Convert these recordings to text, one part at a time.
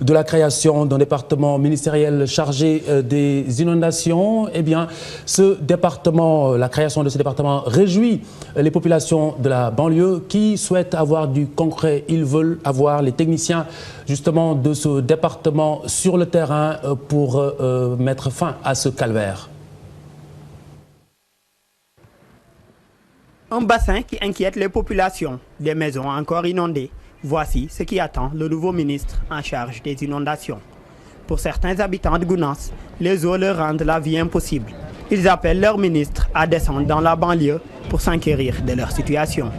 de la création d'un département ministériel chargé des inondations. Eh bien, ce département, la création de ce département réjouit les populations de la banlieue qui souhaitent avoir du concret. Ils veulent avoir les techniciens justement de ce département sur le terrain pour mettre fin à ce calvaire. Un bassin qui inquiète les populations, des maisons encore inondées. Voici ce qui attend le nouveau ministre en charge des inondations. Pour certains habitants de Gounass, les eaux leur rendent la vie impossible. Ils appellent leur ministre à descendre dans la banlieue pour s'enquérir de leur situation.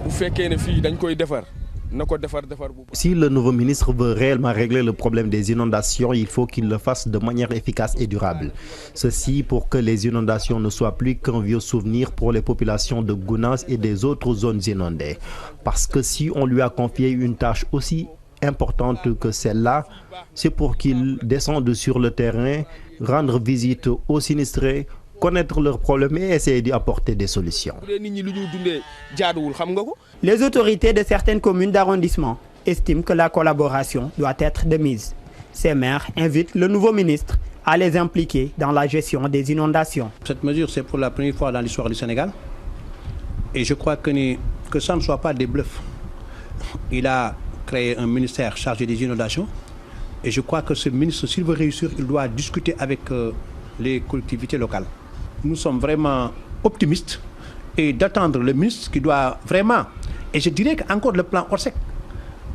Si le nouveau ministre veut réellement régler le problème des inondations, il faut qu'il le fasse de manière efficace et durable. Ceci pour que les inondations ne soient plus qu'un vieux souvenir pour les populations de Gounass et des autres zones inondées. Parce que si on lui a confié une tâche aussi importante que celle-là, c'est pour qu'il descende sur le terrain, rendre visite aux sinistrés, connaître leurs problèmes et essayer d'y apporter des solutions. Les autorités de certaines communes d'arrondissement estiment que la collaboration doit être de mise. Ces maires invitent le nouveau ministre à les impliquer dans la gestion des inondations. Cette mesure, c'est pour la première fois dans l'histoire du Sénégal. Et je crois que ça ne soit pas des bluffs. Il a créé un ministère chargé des inondations. Et je crois que ce ministre, s'il veut réussir, il doit discuter avec les collectivités locales. Nous sommes vraiment optimistes et d'attendre le ministre qui doit vraiment, et je dirais qu'encore le plan Orsec,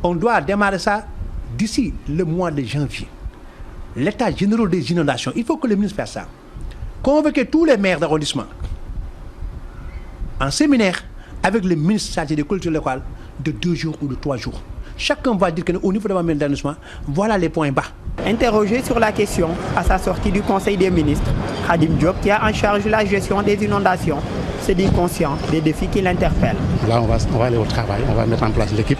on doit démarrer ça d'ici le mois de janvier. L'état général des inondations, il faut que le ministre fasse ça. Convoquer tous les maires d'arrondissement en séminaire avec le ministre chargé des collectivités locales de 2 jours ou de 3 jours. Chacun va dire qu'au niveau de la d'arrondissement, voilà les points bas. Interrogé sur la question à sa sortie du Conseil des ministres, Khadim Diop, qui a en charge la gestion des inondations, se dit conscient des défis qui l'interpellent. Là, on va aller au travail, on va mettre en place l'équipe.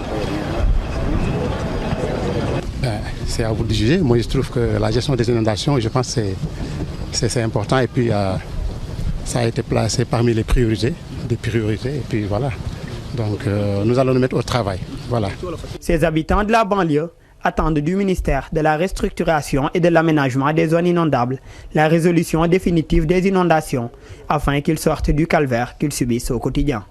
C'est à vous de juger. Moi, je trouve que la gestion des inondations, je pense que c'est important. Et puis, ça a été placé parmi les priorités, et puis voilà. Donc, nous allons nous mettre au travail. Voilà. Ces habitants de la banlieue attendent du ministère de la restructuration et de l'aménagement des zones inondables la résolution définitive des inondations afin qu'ils sortent du calvaire qu'ils subissent au quotidien.